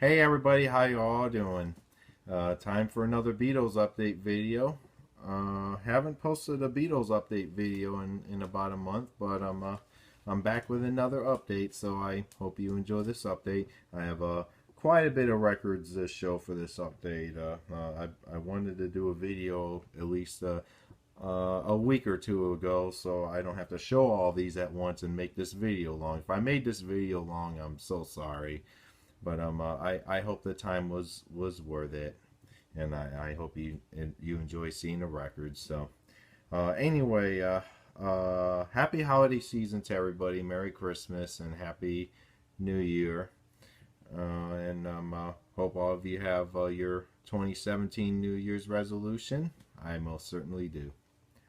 Hey everybody, how you all doing? Time for another Beatles update video. Haven't posted a Beatles update video in about a month, but I'm back with another update, so I hope you enjoy this update. I have quite a bit of records to show for this update. I wanted to do a video at least a week or two ago, so I don't have to show all these at once and make this video long. If I made this video long, I'm so sorry. But I hope the time was worth it, and I hope you enjoy seeing the records. So anyway, happy holiday season to everybody. Merry Christmas and Happy New Year. And hope all of you have your 2017 New Year's resolution. I most certainly do.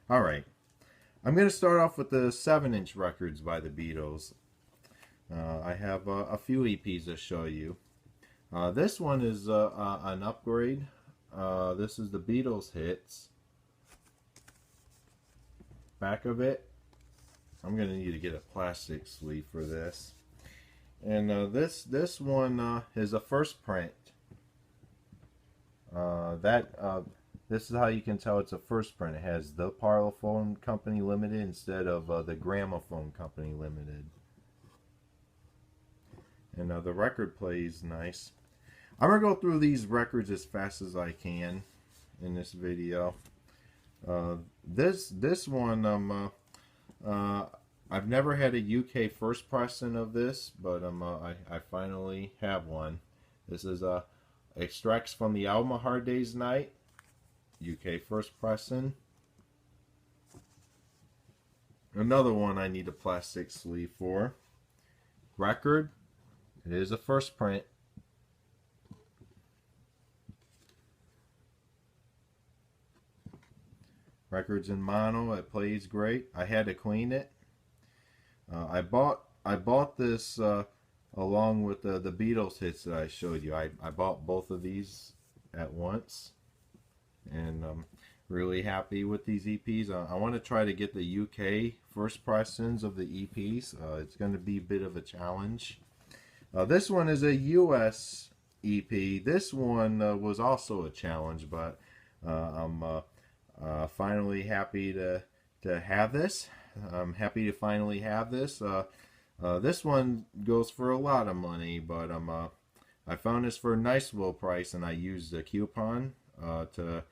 All right, I'm going to start off with the 7-inch records by the Beatles. I have a few EPs to show you. This one is an upgrade. This is the Beatles hits. Back of it, I'm going to need to get a plastic sleeve for this. And this one is a first print. This is how you can tell it's a first print. It has the Parlophone Company Limited instead of the Gramophone Company Limited. And the record plays nice. I'm going to go through these records as fast as I can in this video. This one, I've never had a UK first pressing of this, but I finally have one. This is extracts from the album A Hard Day's Night, UK first pressing. Another one I need a plastic sleeve for. Record. It is a first print. Records in mono. It plays great. I had to clean it. I bought this along with the Beatles hits that I showed you. I bought both of these at once, and I'm really happy with these EPs. I want to try to get the UK first pressings of the EPs. It's going to be a bit of a challenge. This one is a US EP. This one was also a challenge, but I'm finally happy to have this. I'm happy to finally have this. This one goes for a lot of money, but I found this for a nice low price, and I used a coupon to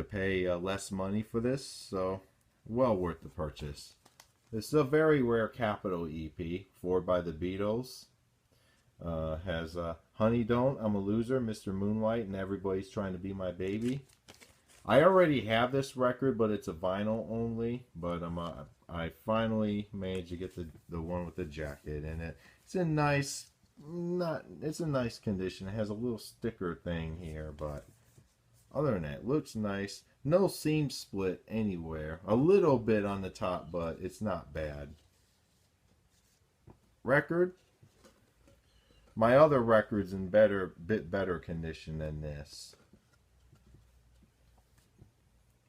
pay less money for this, so well worth the purchase. This is a very rare Capitol EP, 4 by the Beatles. Has Honey Don't, I'm a Loser, Mr. Moonlight, and Everybody's Trying to Be My Baby. I already have this record, but it's a vinyl only. But I finally managed to get the one with the jacket in it. It's in nice, it's a nice condition. It has a little sticker thing here, but other than that, it looks nice. No seam split anywhere. A little bit on the top, but it's not bad. Record. My other record's in bit better condition than this.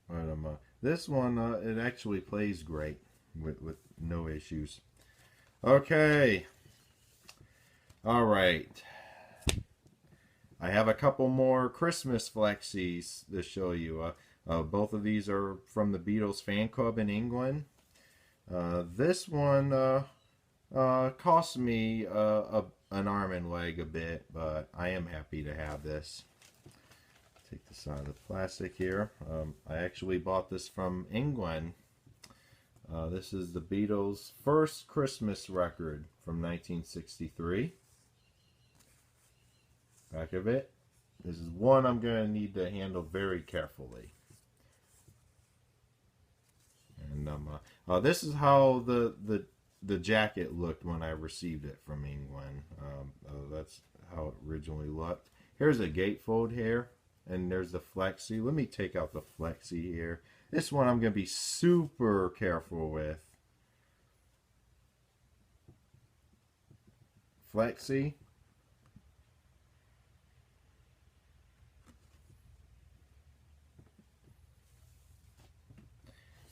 But this one, it actually plays great with no issues. Okay. All right. I have a couple more Christmas flexies to show you. Both of these are from the Beatles fan club in England. This one cost me an arm and leg a bit, but I am happy to have this. Take this out of the plastic here. I actually bought this from England. This is the Beatles' first Christmas record from 1963. Back of it. This is one I'm going to need to handle very carefully. And this is how the jacket looked when I received it from England. That's how it originally looked. Here's a gatefold here, and there's the flexi. Let me take out the flexi here. This one I'm going to be super careful with. Flexi.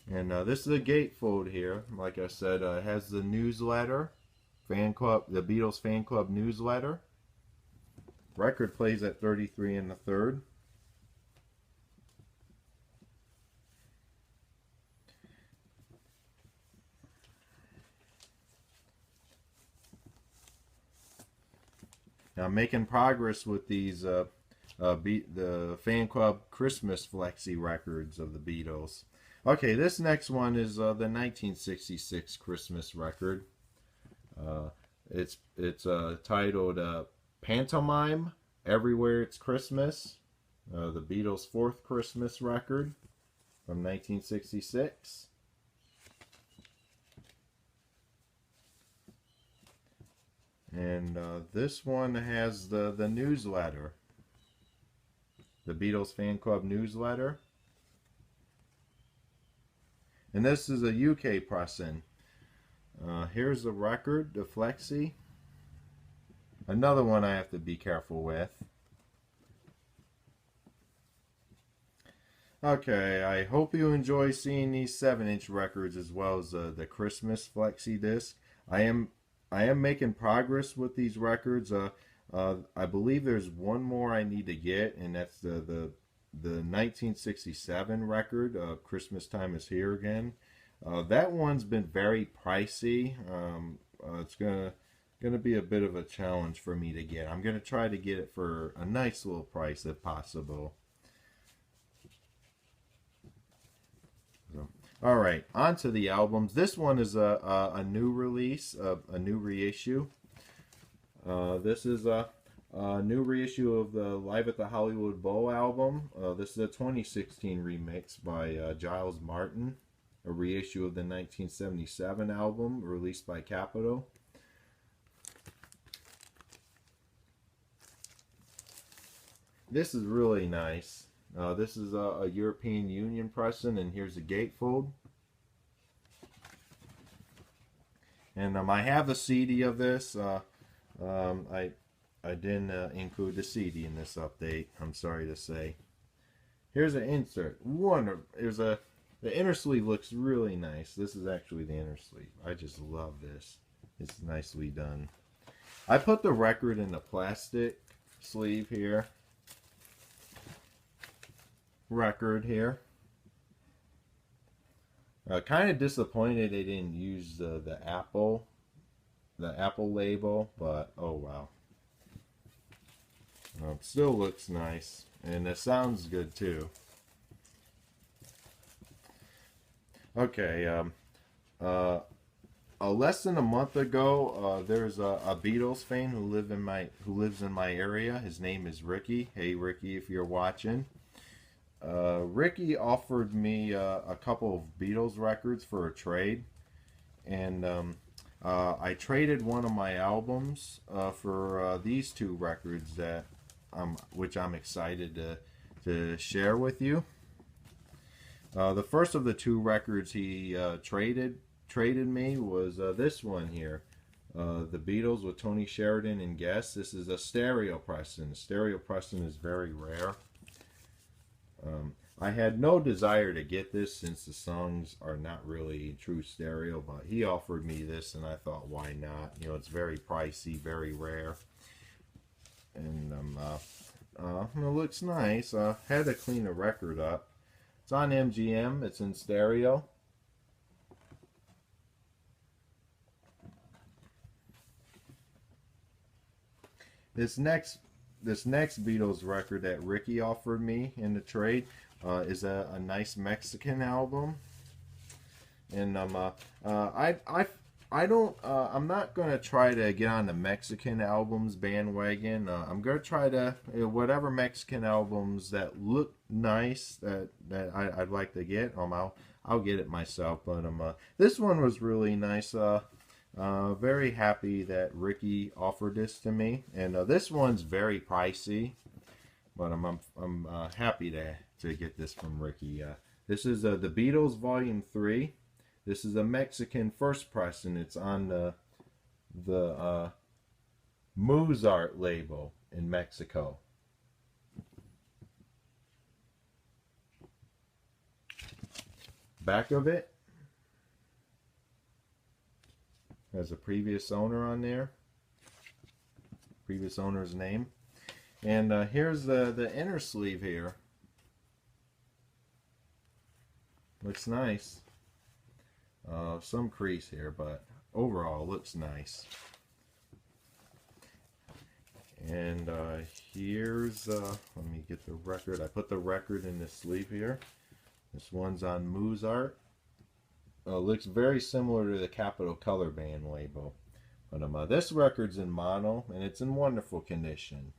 And this is a gatefold here. Like I said, it has the newsletter, fan club, the Beatles fan club newsletter. Record plays at 33 1/3. Now I'm making progress with these the fan club Christmas flexi records of the Beatles. Okay, this next one is the 1966 Christmas record. It's titled Pantomime Everywhere It's Christmas. The Beatles' fourth Christmas record from 1966. And this one has the newsletter, the Beatles Fan Club newsletter. And this is a UK pressing. Here's the record, the flexi. Another one I have to be careful with. Okay, I hope you enjoy seeing these 7-inch records as well as the Christmas flexi disc. I am making progress with these records. I believe there's one more I need to get, and that's the 1967 record. Christmas Time Is Here Again. That one's been very pricey. It's gonna be a bit of a challenge for me to get. I'm gonna try to get it for a nice little price if possible. So, all right, on to the albums. This one is a new release, a new reissue. This is a new reissue of the Live at the Hollywood Bowl album. This is a 2016 remix by Giles Martin, a reissue of the 1977 album released by Capitol. This is really nice. This is a European Union pressing, and here's a gatefold. And I have a CD of this. I didn't include the CD in this update, I'm sorry to say. Here's an insert. The inner sleeve looks really nice. This is actually the inner sleeve. I just love this. It's nicely done. I put the record in the plastic sleeve here. Record here. Kind of disappointed they didn't use the Apple label, but oh well. It still looks nice, and it sounds good too. Okay, less than a month ago, there's a Beatles fan who lives in my area. His name is Ricky. Hey Ricky, if you're watching. Ricky offered me a couple of Beatles records for a trade, and I traded one of my albums for these two records that which I'm excited to share with you. The first of the two records he traded me was this one here, the Beatles with Tony Sheridan and guests. This is a stereo pressing. Stereo pressing is very rare. I had no desire to get this since the songs are not really true stereo, but he offered me this and I thought, why not? You know, it's very pricey, very rare, and it looks nice. Had to clean the record up. It's on MGM. It's in stereo. This next Beatles record that Ricky offered me in the trade is a nice Mexican album, and I'm not gonna try to get on the Mexican albums bandwagon. I'm gonna try to whatever Mexican albums that look nice that I'd like to get. I'll get it myself. But this one was really nice. Very happy that Ricky offered this to me, and this one's very pricey, but I'm happy to get this from Ricky. This is the Beatles Volume 3. This is a Mexican first press, and it's on the Mozart label in Mexico. Back of it has a previous owner on there, previous owner's name, And here's the inner sleeve here. Looks nice. Some crease here, but overall looks nice. And here's, let me get the record. I put the record in this sleeve here. This one's on Mozart. Looks very similar to the Capitol Color Band label. But this record's in mono, and it's in wonderful condition.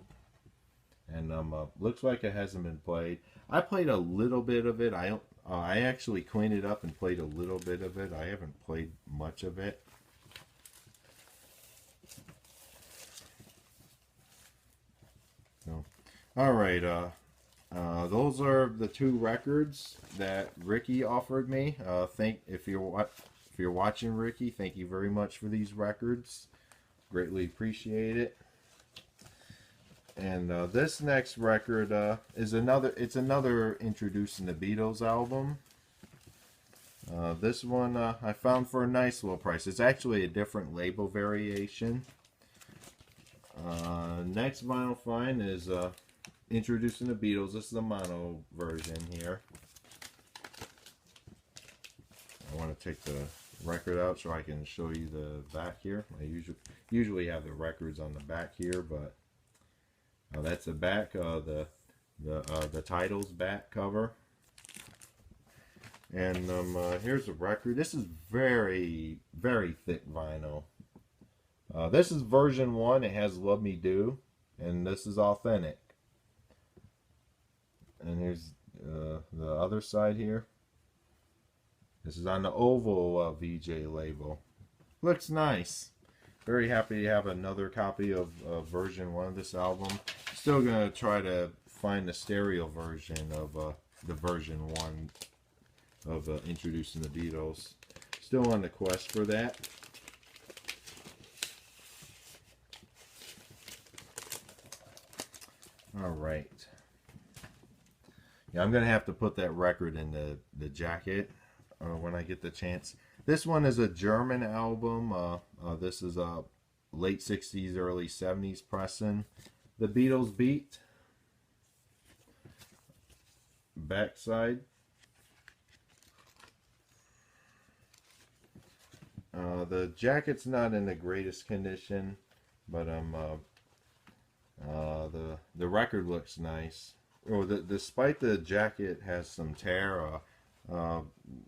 And looks like it hasn't been played. I played a little bit of it. I actually cleaned it up and played a little bit of it. I haven't played much of it. So, all right. Those are the two records that Ricky offered me. If you're watching, Ricky, thank you very much for these records. Greatly appreciate it. And this next record is another introducing the Beatles album. This one I found for a nice little price. It's actually a different label variation. Next vinyl find is introducing the Beatles. This is the mono version here. I want to take the record out so I can show you the back here. I usually have the records on the back here, but that's the back, the title's back cover. And here's the record. This is very, very thick vinyl. This is version 1. It has Love Me Do, and this is authentic. And here's the other side here. This is on the oval VJ label. Looks nice. Very happy to have another copy of version 1 of this album. Still gonna try to find the stereo version of the version 1 of introducing the Beatles. Still on the quest for that. All right. Yeah, I'm gonna have to put that record in the jacket when I get the chance. This one is a German album. This is a late 60s, early 70s pressing. The Beatles Beat. Backside. The jacket's not in the greatest condition, but the record looks nice. Despite the jacket has some tear,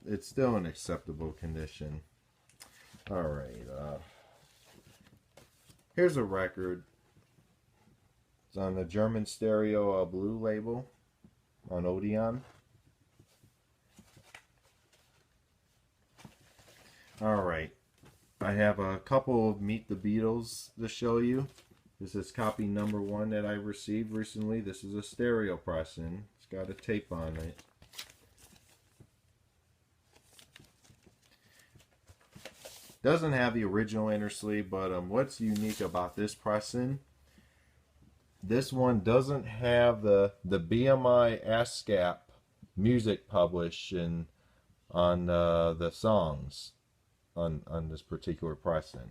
it's still in acceptable condition. All right, here's a record. It's on the German stereo blue label on Odeon. All right, I have a couple of Meet the Beatles to show you. This is copy number 1 that I received recently. This is a stereo pressing. It's got a tape on it. Doesn't have the original inner sleeve, but what's unique about this pressing? This one doesn't have the BMI ASCAP music publishing on the songs on this particular pressing.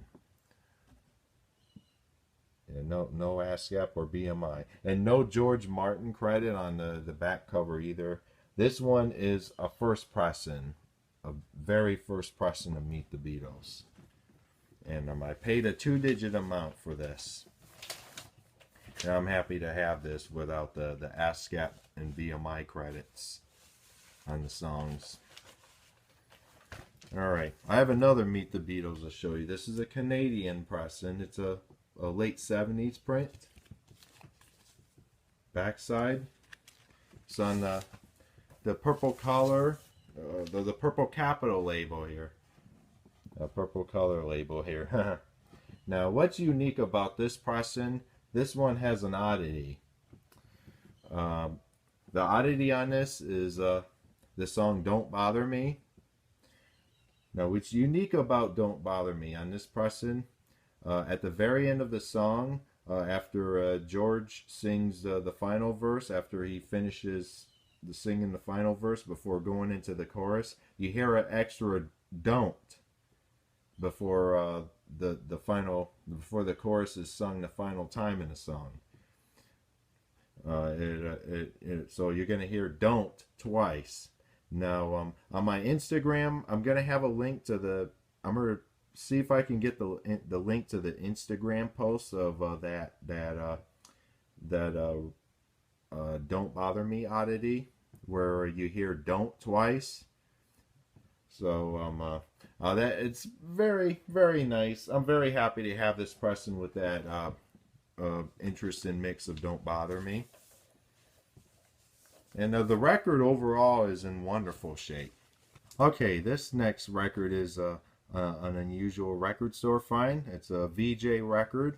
Yeah, no ASCAP or BMI, and no George Martin credit on the back cover either. This one is a first pressing, a very first pressing to Meet the Beatles, and I paid a 2-digit amount for this. And I'm happy to have this without the ASCAP and BMI credits on the songs. All right, I have another Meet the Beatles to show you. This is a Canadian pressing. It's a late 70s print. Backside. It's on the purple color, the purple Capitol label here. A purple color label here. Now, what's unique about this pressing? This one has an oddity. The oddity on this is the song "Don't Bother Me." Now, what's unique about "Don't Bother Me" on this pressing? At the very end of the song, after George sings the final verse, after he finishes singing the final verse before going into the chorus, you hear an extra "don't" before before the chorus is sung the final time in the song. So you're gonna hear "don't" twice. Now, on my Instagram, I'm gonna have a link to the. I'm gonna see if I can get the link to the Instagram post of that "Don't Bother Me" oddity, where you hear "don't" twice. So that it's very nice. I'm very happy to have this pressing with that interesting mix of "Don't Bother Me." And the record overall is in wonderful shape. Okay, this next record is an unusual record store find. It's a VJ record.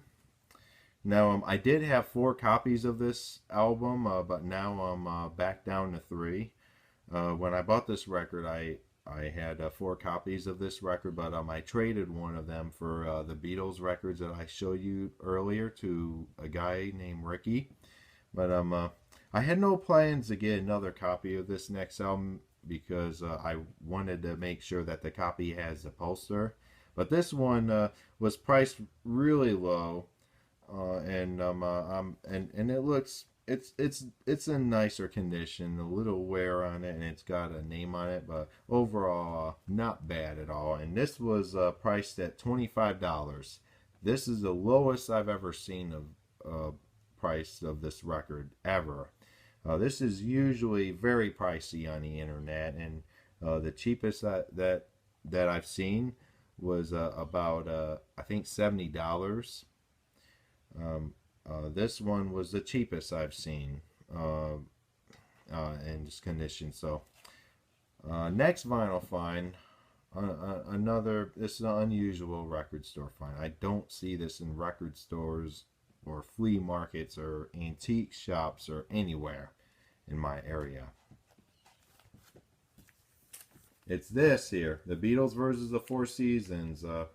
Now, I did have 4 copies of this album, but now I'm back down to 3. When I bought this record, I had 4 copies of this record, but I traded one of them for the Beatles records that I showed you earlier to a guy named Ricky. But I had no plans to get another copy of this next album because I wanted to make sure that the copy has the poster. But this one was priced really low, and it looks it's in nicer condition, a little wear on it, and it's got a name on it, but overall not bad at all. And this was priced at $25. This is the lowest I've ever seen of price of this record ever. This is usually very pricey on the internet, and the cheapest that I've seen was about I think $70. This one was the cheapest I've seen in this condition. So next vinyl find, this is an unusual record store find. I don't see this in record stores or flea markets or antique shops or anywhere in my area. It's this here, the Beatles versus the Four Seasons. I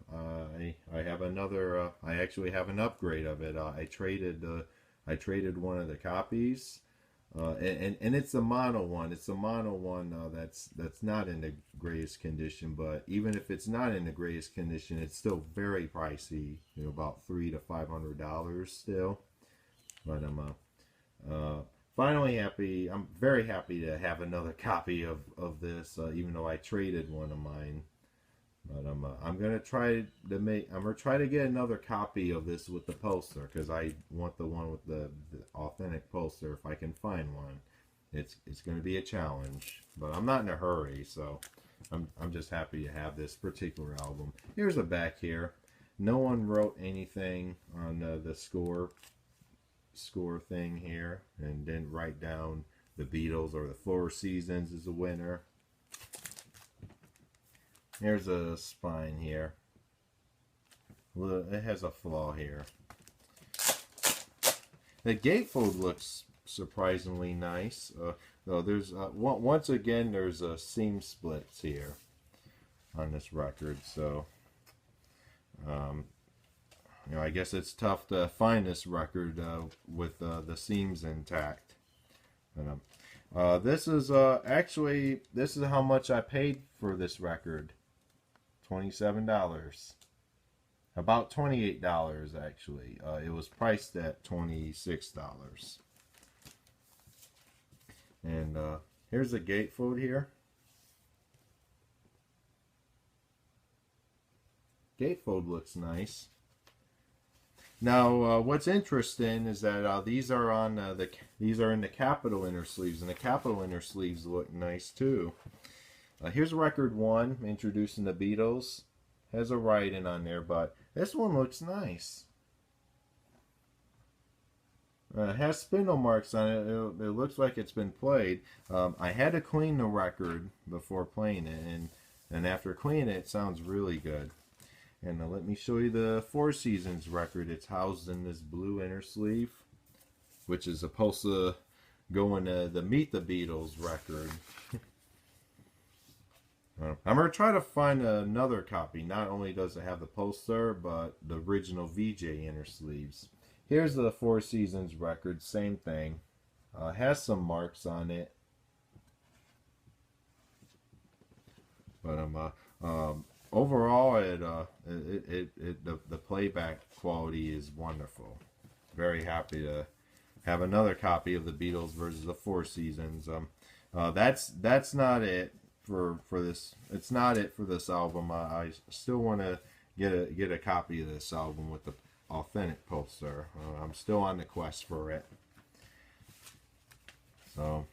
have another. I actually have an upgrade of it. I traded one of the copies, and it's a mono one. It's a mono one that's not in the greatest condition. But even if it's not in the greatest condition, it's still very pricey. You know, about $300 to $500 still. But finally happy. I'm very happy to have another copy of this, even though I traded one of mine. But I'm gonna try to get another copy of this with the poster, because I want the one with the authentic poster if I can find one. It's gonna be a challenge, but I'm not in a hurry, so I'm just happy to have this particular album. Here's the back here. No one wrote anything on the score thing here, and didn't write down the Beatles or the Four Seasons as a winner. Here's a spine here. It has a flaw here. The gatefold looks surprisingly nice. Though there's once again there's seam splits here on this record, so you know, I guess it's tough to find this record with the seams intact. But, this is actually, this is how much I paid for this record. $27. About $28 actually. It was priced at $26. And here's the gatefold here. Gatefold looks nice. Now, what's interesting is that these are on these are in the capital inner sleeves, and the capital inner sleeves look nice too. Here's record 1, introducing the Beatles. Has a writing on there, but this one looks nice. It has spindle marks on it. It looks like it's been played. I had to clean the record before playing it, and after cleaning it, it sounds really good. And let me show you the Four Seasons record. It's housed in this blue inner sleeve, which is supposed to go in the Meet the Beatles record. I'm going to try to find another copy. Not only does it have the poster, but the original VJ inner sleeves. Here's the Four Seasons record. Same thing. Has some marks on it. But overall, the playback quality is wonderful. Very happy to have another copy of the Beatles versus the Four Seasons. That's not it for this. It's not it for this album. I still want to get a copy of this album with the authentic poster. I'm still on the quest for it. So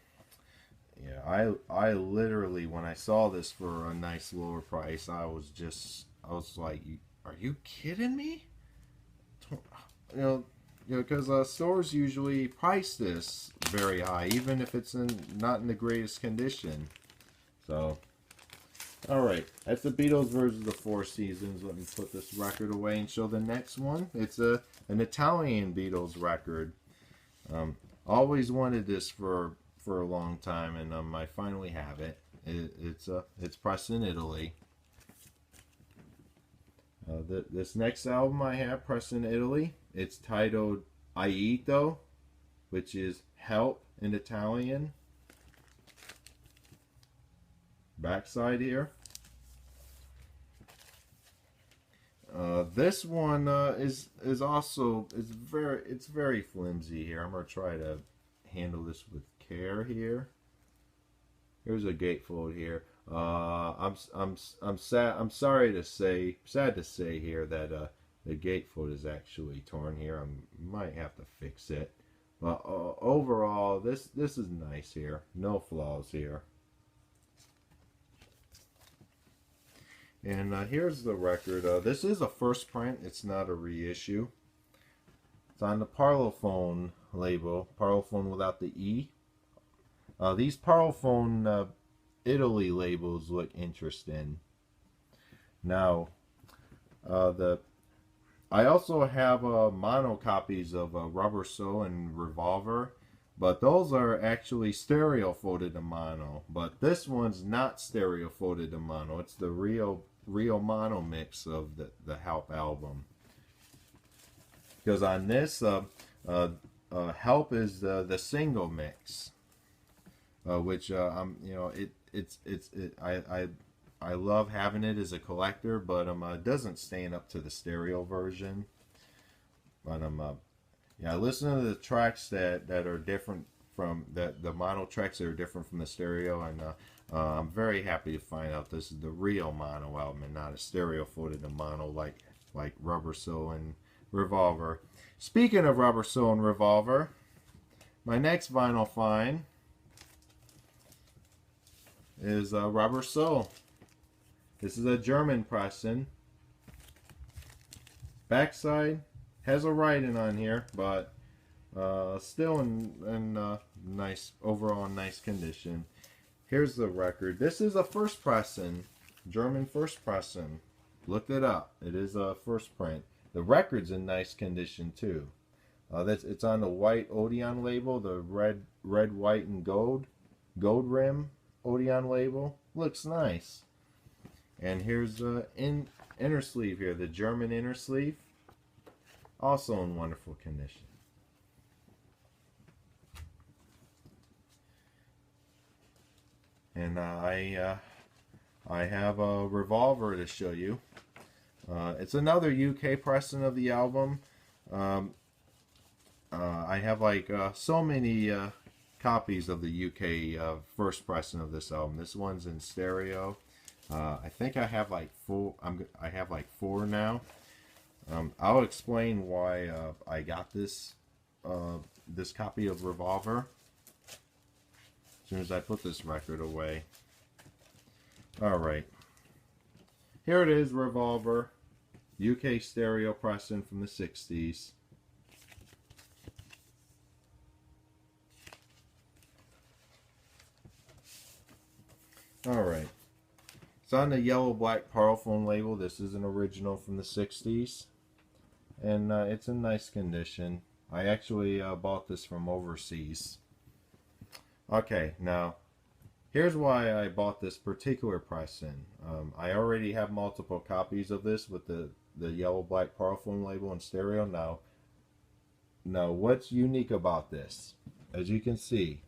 yeah, I literally, when I saw this for a nice lower price, I was like, are you kidding me? You know, because stores usually price this very high, even if it's not in the greatest condition. So, all right, that's the Beatles versus the Four Seasons. Let me put this record away and show the next one. It's an Italian Beatles record. Always wanted this for a long time, and I finally have it. It's pressed in Italy. This next album I have pressed in Italy, it's titled Aiuto, which is help in Italian. Backside here. This one is also it's very flimsy here. I'm gonna try to handle this with care here. Here's a gatefold here. I'm sad to say here that the gatefold is actually torn here. I might have to fix it. But overall, this is nice here. No flaws here. And here's the record. This is a first print. It's not a reissue. It's on the Parlophone label. Parlophone without the E. These Parlophone Italy labels look interesting. Now, I also have mono copies of Rubber Soul and Revolver, but those are actually stereo folded to mono. But this one's not stereo folded to mono. It's the real mono mix of the Help album. Because on this, Help is the single mix, which I love having it as a collector, but it doesn't stand up to the stereo version. But I listen to the tracks that are different from the mono tracks that are different from the stereo, and I'm very happy to find out this is the real mono album and not a stereo folded to mono like Rubber Soul and Revolver. Speaking of Rubber Soul and Revolver, my next vinyl find is Rubber Soul. This is a German pressing. Backside has a writing on here, but still in nice, overall nice condition. Here's the record. This is a first pressing, German first pressing. Looked it up. It is a first print. The record's in nice condition too. It's on the white Odeon label, the red, white, and gold rim Odeon label. Looks nice. And here's the inner sleeve here, the German inner sleeve, also in wonderful condition. And I have a Revolver to show you. It's another UK pressing of the album. I have like so many copies of the UK first pressing of this album. This one's in stereo. I think I have like four. I have like four now. I'll explain why I got this copy of Revolver as soon as I put this record away. All right, here it is, Revolver, UK stereo pressing from the '60s. All right. It's on the yellow black Parlophone label. This is an original from the '60s, and it's in nice condition. I actually bought this from overseas. Okay, now here's why I bought this particular pressing. I already have multiple copies of this with the yellow black Parlophone label in stereo. Now what's unique about this? As you can see,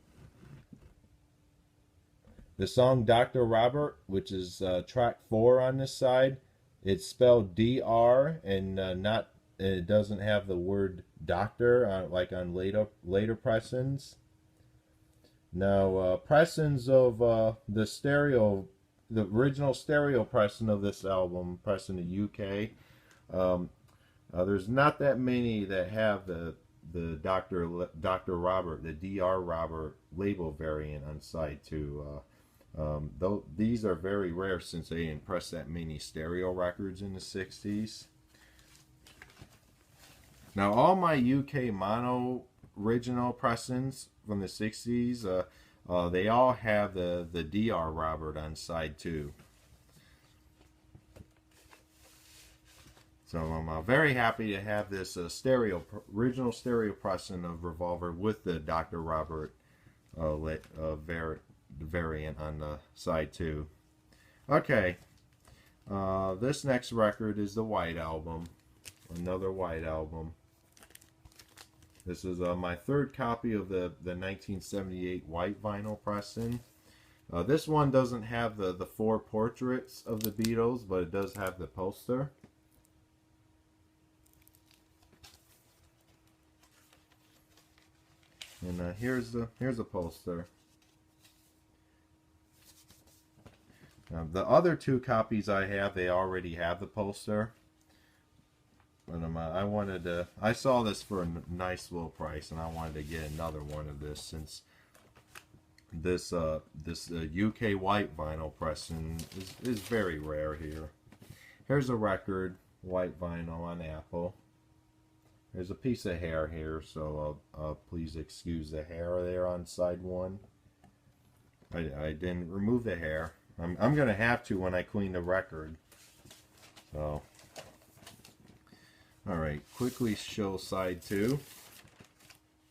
the song Dr. Robert, which is track 4 on this side, it's spelled DR and it doesn't have the word Doctor, like on later pressings. Now, pressings of the original stereo pressing of this album, pressing the UK. Um, there's not that many that have the Dr. Robert, the Dr. Robert label variant on side 2. Though these are very rare since they didn't press that many stereo records in the 60s. Now, all my UK mono original pressings from the 60s, they all have the Dr. Robert on side 2. So I'm very happy to have this original stereo pressing of Revolver with the Dr. Robert variant on the side 2. Okay, this next record is the White Album, another White Album. This is my third copy of the 1978 white vinyl pressing. This one doesn't have the 4 portraits of the Beatles, but it does have the poster. And here's a poster. The other 2 copies I have, they already have the poster. But I saw this for a nice little price, and I wanted to get another one of this since this UK white vinyl pressing is very rare here. Here's a record, white vinyl on Apple. There's a piece of hair here, so please excuse the hair there on side 1. I didn't remove the hair. I'm gonna have to when I clean the record. So, all right, quickly show side 2.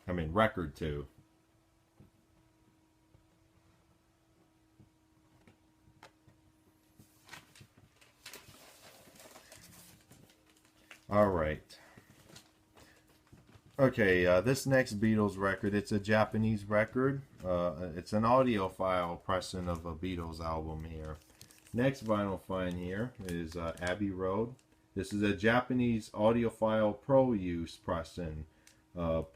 I mean record 2. All right. Okay, this next Beatles record, it's a Japanese record. It's an audiophile pressing of a Beatles album here. Next vinyl find here is Abbey Road. This is a Japanese audiophile pro use pressing.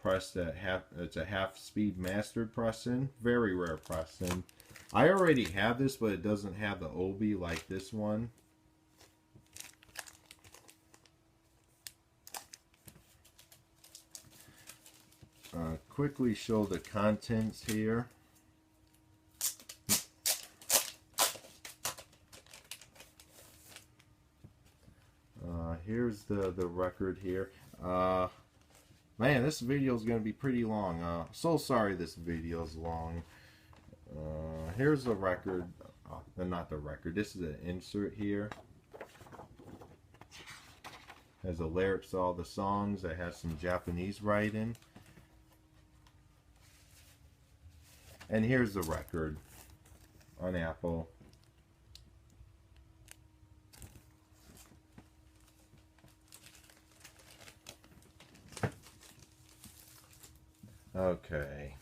Pressed at it's a half-speed mastered pressing. Very rare pressing. I already have this, but it doesn't have the obi like this one. Quickly show the contents here. Here's the record here. Man, this video is going to be pretty long. So sorry this video is long. Here's the record. Not the record. This is an insert here. Has the lyrics to all the songs. It has some Japanese writing. And here's the record on Apple. Okay.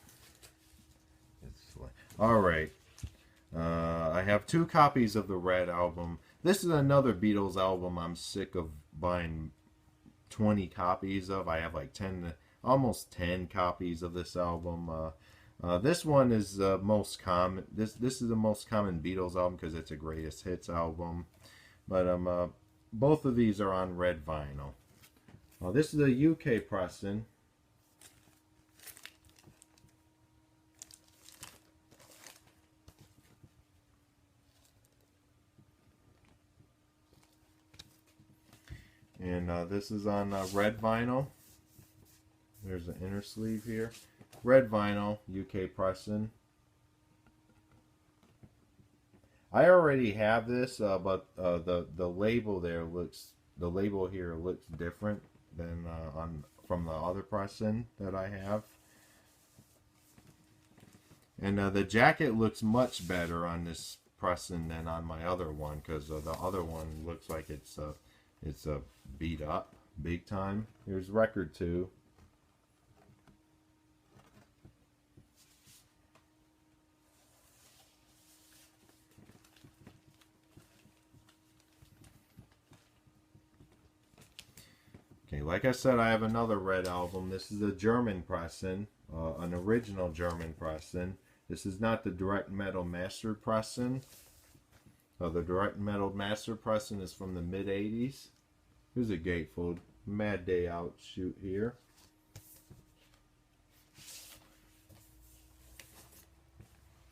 All right. I have 2 copies of the Red album. This is another Beatles album I'm sick of buying 20 copies of. I have like almost 10 copies of this album. This one is the most common. This is the most common Beatles album because it's a greatest hits album. But both of these are on red vinyl. This is a UK pressing. And this is on red vinyl. There's an inner sleeve here. Red vinyl, UK pressing. I already have this, but the label here looks different than from the other pressing that I have. And the jacket looks much better on this pressing than on my other one, because the other one looks like it's beat up big time. Here's record 2. Okay, like I said, I have another red album. This is a German pressing, an original German pressing. This is not the direct metal master pressing. The direct metal master pressing is from the mid 80s. Here's a gatefold. Mad Day Out shoot here.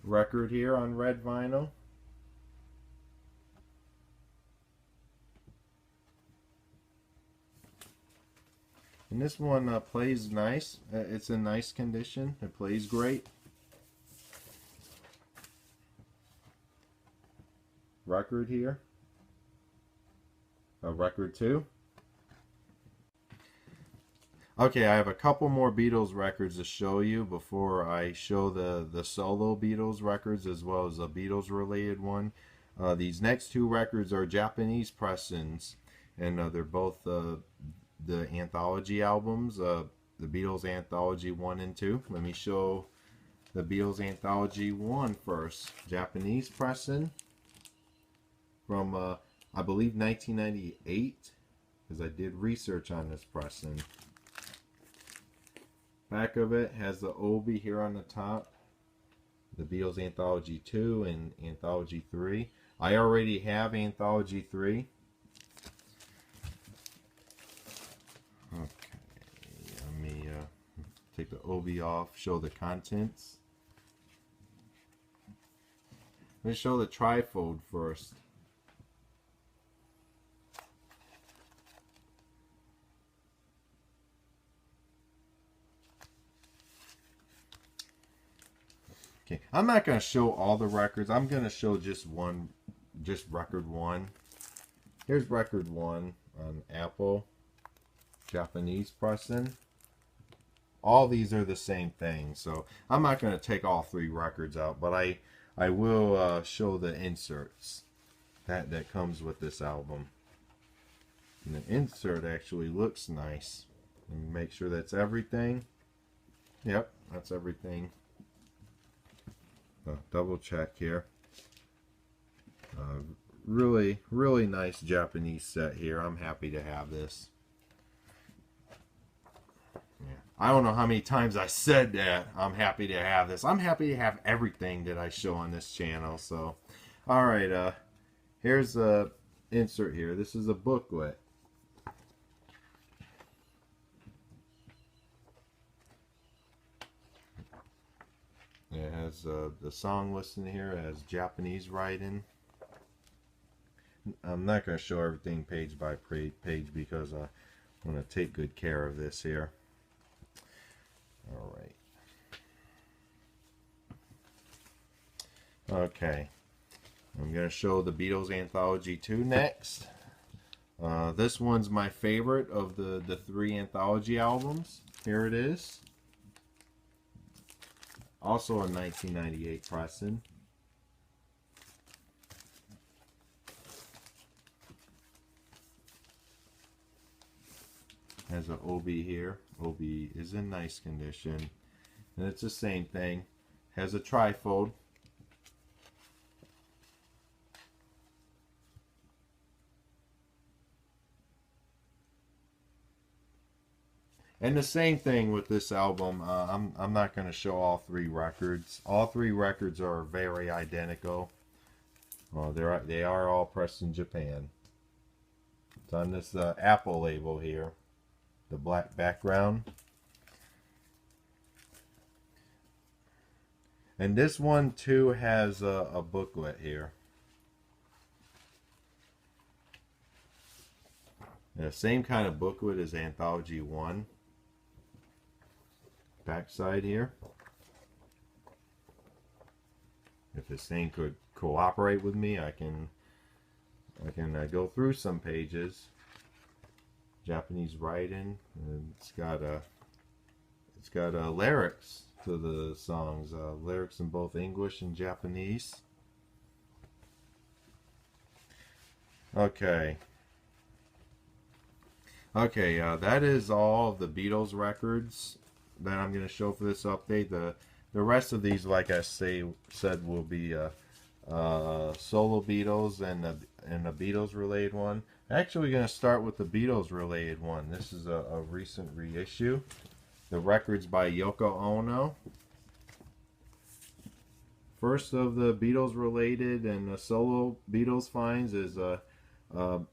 Record here on red vinyl. And this one plays nice. It's in nice condition. It plays great. Record here. Record 2. Okay, I have a couple more Beatles records to show you before I show the solo Beatles records as well as a Beatles related one. These next two records are Japanese pressings, and they're both the anthology albums, the Beatles Anthology 1 and 2. Let me show the Beatles Anthology 1 first. Japanese pressing from, I believe, 1998, because I did research on this pressing. Back of it has the Obi here on the top, the Beatles Anthology 2 and Anthology 3. I already have Anthology 3. Okay, let me take the Obi off, show the contents. Let me show the trifold first. Okay, I'm not going to show all the records. I'm going to show just one, just record 1. Here's record 1 on Apple, Japanese pressing. All these are the same thing, so I'm not going to take all 3 records out, but I will show the inserts that comes with this album. And the insert actually looks nice. Let me make sure that's everything. Yep, that's everything. Double check here. Really nice Japanese set here. I'm happy to have this. Yeah. I don't know how many times I said that. I'm happy to have this. I'm happy to have everything that I show on this channel. So, all right. Here's the insert here. This is a booklet. It has the song listing here. It has Japanese writing. I'm not going to show everything page by page because I want to take good care of this here. All right. Okay. I'm going to show the Beatles Anthology 2 next. This one's my favorite of the 3 anthology albums. Here it is. Also a 1998 pressing. Has an Obi here. Obi is in nice condition. And it's the same thing. Has a trifold. And the same thing with this album. I'm not going to show all 3 records. All 3 records are very identical. They are all pressed in Japan. It's on this Apple label here, the black background. And this one too has a booklet here. The same kind of booklet as Anthology 1. Backside here. If this thing could cooperate with me, I can go through some pages. Japanese writing, and it's got lyrics to the songs, lyrics in both English and Japanese. Okay. Okay, that is all of the Beatles records that I'm going to show for this update. The rest of these, like I said, will be solo Beatles and a Beatles related one. Actually, going to start with the Beatles related one. This is a recent reissue. The record's by Yoko Ono. First of the Beatles related and solo Beatles finds is Yoko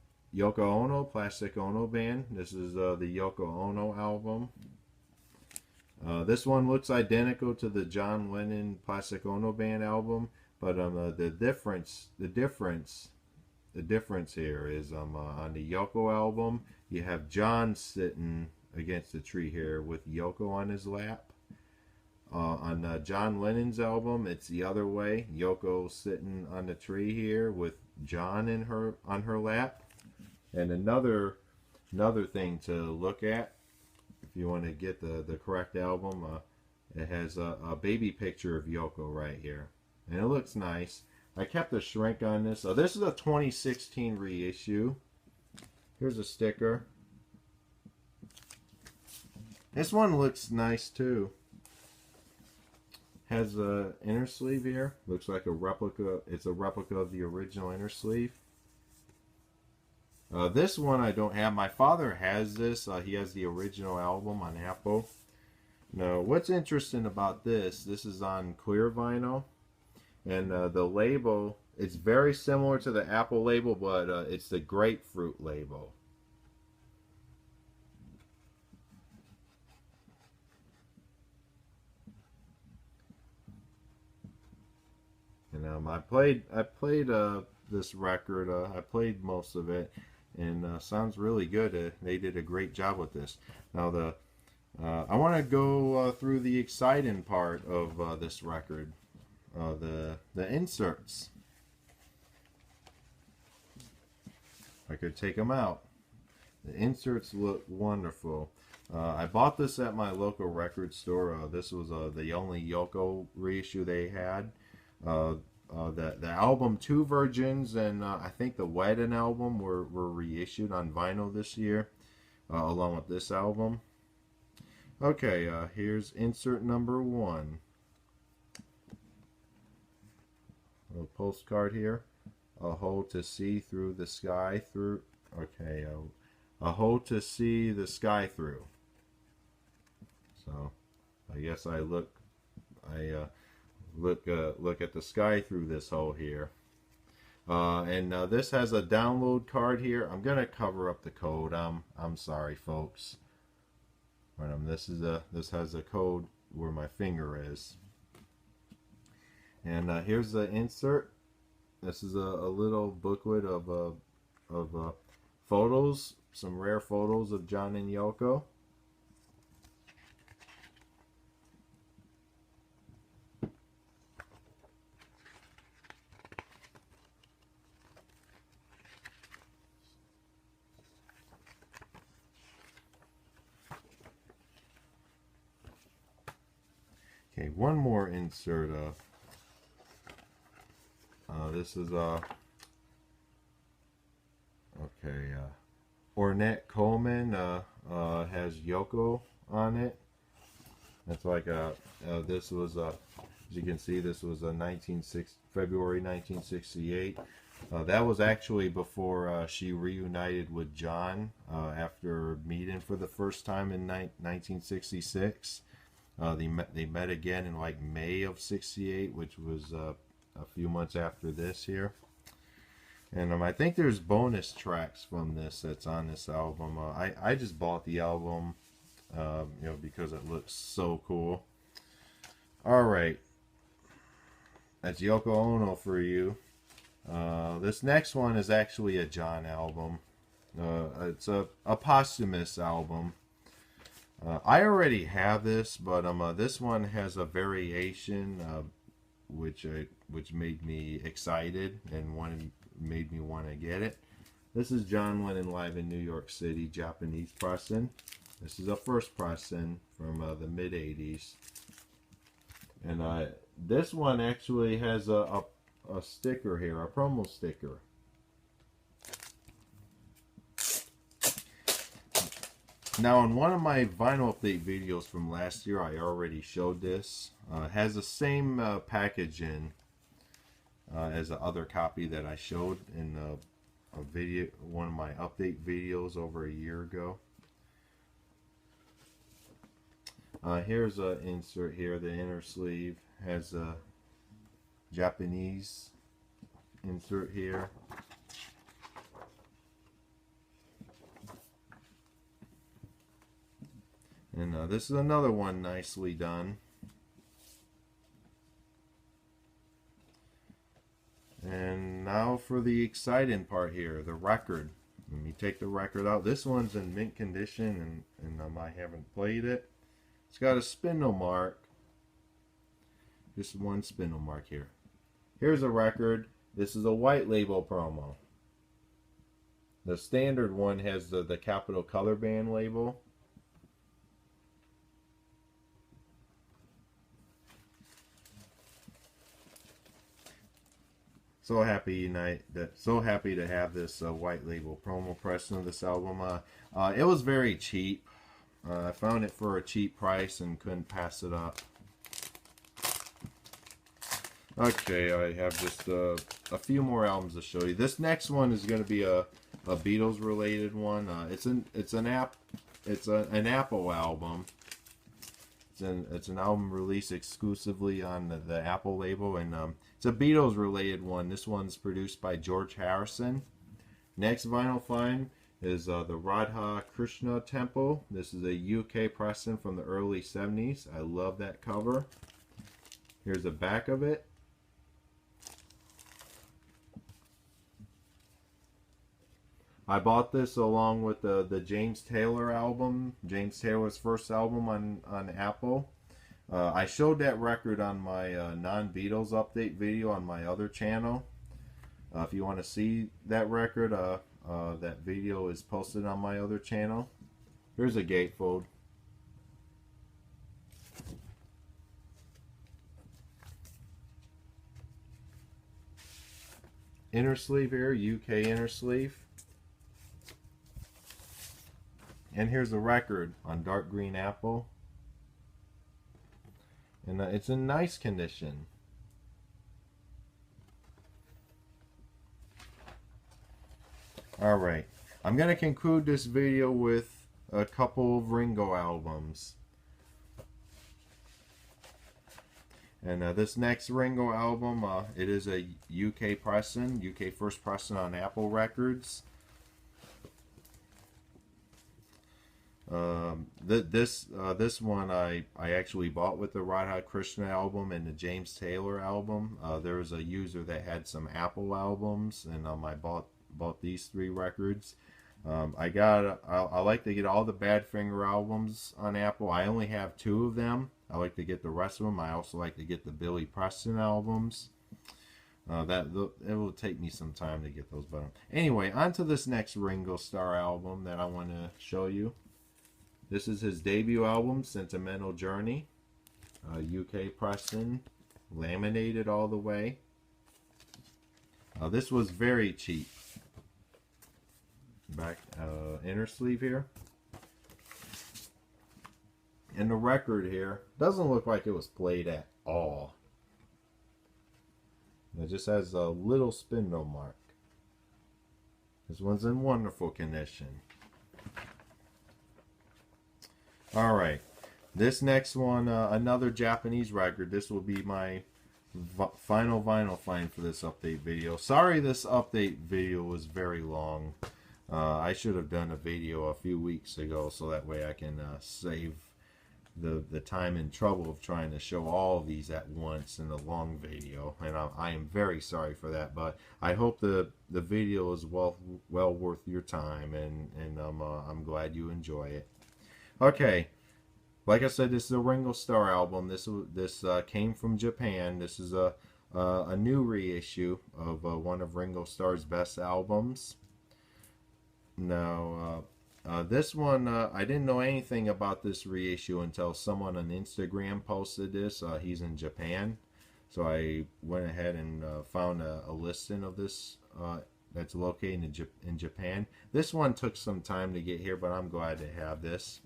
Ono, Plastic Ono Band. This is the Yoko Ono album. This one looks identical to the John Lennon Plastic Ono Band album, but the difference here is on the Yoko album, you have John sitting against the tree here with Yoko on his lap. On John Lennon's album, it's the other way. Yoko sitting on the tree here with John on her lap. And another thing to look at, if you want to get the correct album, it has a baby picture of Yoko right here, and it looks nice. I kept a shrink on this. So this is a 2016 reissue. Here's a sticker. This one looks nice too. Has a inner sleeve here. Looks like a replica. It's a replica of the original inner sleeve. This one I don't have. My father has this. He has the original album on Apple. Now, what's interesting about this is on clear vinyl. And the label, it's very similar to the Apple label, but it's the grapefruit label. And I played this record. I played most of it, and sounds really good. They did a great job with this. Now I want to go through the exciting part of this record, the inserts. I could take them out. The inserts look wonderful. I bought this at my local record store. This was the only Yoko reissue they had. The album 2 versions and I think the Wedding album were reissued on vinyl this year, along with this album. Okay, here's insert number 1. A little postcard here. A hole to see through the sky through. Okay, a hole to see the sky through. So, I guess I look at the sky through this hole here. And this has a download card here. I'm gonna cover up the code. I'm sorry, folks. But this has a code where my finger is. And here's the insert. This is a little booklet of photos, some rare photos of John and Yoko. Okay, one more insert. This is Ornette Coleman has Yoko on it. That's like this was as you can see, this was a February 1968. That was actually before she reunited with John after meeting for the first time in 1966. They met again in like May of '68, which was a few months after this here. And I think there's bonus tracks from this that's on this album. I just bought the album, because it looks so cool. All right, that's Yoko Ono for you. This next one is actually a John album. It's a posthumous album. I already have this, but this one has a variation, which made me excited and made me want to get it. This is John Lennon live in New York City, Japanese pressing. This is a first pressing from the mid '80s, and this one actually has a sticker here, a promo sticker. Now, in one of my vinyl update videos from last year, I already showed this. It has the same packaging as the other copy that I showed in video, one of my update videos over a year ago. Here's an insert here. The inner sleeve has a Japanese insert here. And this is another one nicely done. And now for the exciting part here, the record. Let me take the record out. This one's in mint condition, and I haven't played it. It's got a spindle mark. Just one spindle mark here. Here's a record. This is a white label promo. The standard one has the capital color band label. So happy to have this white label promo pressing of this album. It was very cheap. I found it for a cheap price and couldn't pass it up. Okay, I have just a few more albums to show you. This next one is going to be a Beatles related one. It's an Apple album. It's an album released exclusively on the Apple label, and it's a Beatles related one. This one's produced by George Harrison. Next vinyl find is the Radha Krishna Temple. This is a UK pressing from the early 70s. I love that cover. Here's the back of it. I bought this along with the James Taylor album, James Taylor's first album on Apple. I showed that record on my non-Beatles update video on my other channel. If you want to see that record, that video is posted on my other channel. Here's a gatefold. Inner sleeve here, UK inner sleeve. And here's the record on dark green apple. And it's in nice condition. Alright, I'm going to conclude this video with a couple of Ringo albums. And this next Ringo album, it is a UK pressing, UK first pressing on Apple Records. This one I actually bought with the Radha Krishna album and the James Taylor album. There was a user that had some Apple albums, and I bought these three records. I like to get all the Badfinger albums on Apple. I only have 2 of them. I like to get the rest of them. I also like to get the Billy Preston albums. It will take me some time to get those, but anyway, on to this next Ringo Starr album that I want to show you. This is his debut album, Sentimental Journey. UK pressing, laminated all the way. This was very cheap. Back inner sleeve here. And the record here doesn't look like it was played at all. It just has a little spindle mark. This one's in wonderful condition. Alright, this next one, another Japanese record. This will be my final vinyl find for this update video. Sorry this update video was very long. I should have done a video a few weeks ago so that way I can save the time and trouble of trying to show all of these at once in a long video. And I am very sorry for that, but I hope the video is well worth your time, and I'm glad you enjoy it. Okay, like I said, this is a Ringo Starr album. This came from Japan. This is a new reissue of one of Ringo Starr's best albums. Now, this one, I didn't know anything about this reissue until someone on Instagram posted this. He's in Japan, so I went ahead and found a listing of this that's located in Japan. This one took some time to get here, but I'm glad to have this.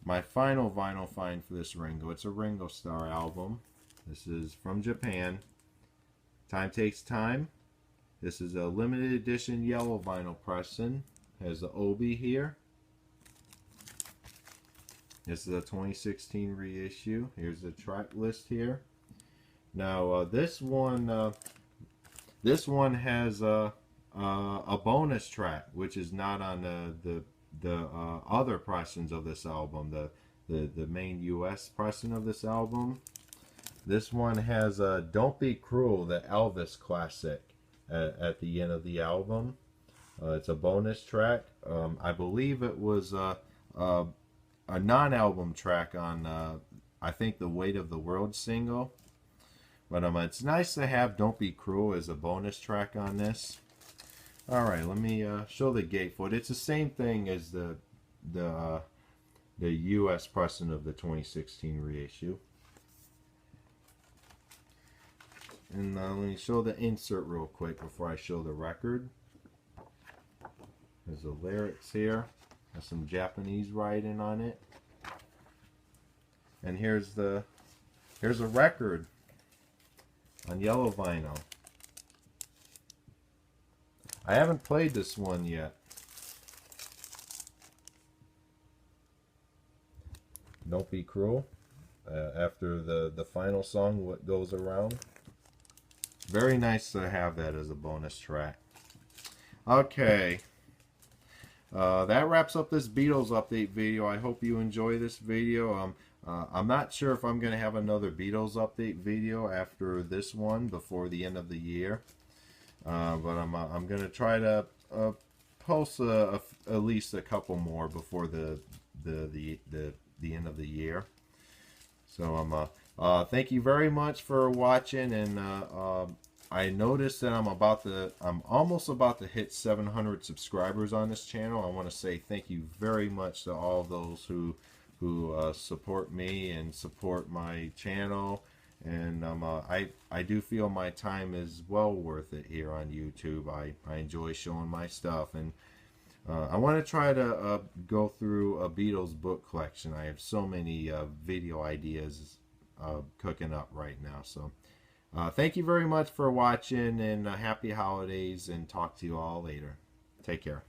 My final vinyl find for this Ringo. It's a Ringo Starr album. This is from Japan. Time Takes Time. This is a limited edition yellow vinyl pressing. Has the Obi here. This is a 2016 reissue. Here's the track list here. Now this one has a bonus track, which is not on the other pressings of this album. The main U.S. pressing of this album. This one has "Don't Be Cruel," the Elvis classic, at the end of the album. It's a bonus track. I believe it was a non-album track on, I think, the Weight of the World single. But it's nice to have "Don't Be Cruel" as a bonus track on this. Alright, let me show the gatefold. It's the same thing as the U.S. pressing of the 2016 reissue. And let me show the insert real quick before I show the record. There's the lyrics here. There's some Japanese writing on it. And here's a record on yellow vinyl. I haven't played this one yet. Don't Be Cruel. After the final song, What Goes Around. Very nice to have that as a bonus track. Okay. That wraps up this Beatles update video. I hope you enjoy this video. I'm not sure if I'm going to have another Beatles update video after this one before the end of the year. But I'm going to try to post at least a couple more before the end of the year. So thank you very much for watching, and I noticed that I'm almost about to hit 700 subscribers on this channel. I want to say thank you very much to all those who support me and support my channel. And I do feel my time is well worth it here on YouTube. I enjoy showing my stuff, and I want to try to go through a Beatles book collection. I have so many video ideas cooking up right now. So thank you very much for watching, and happy holidays, and talk to you all later. Take care.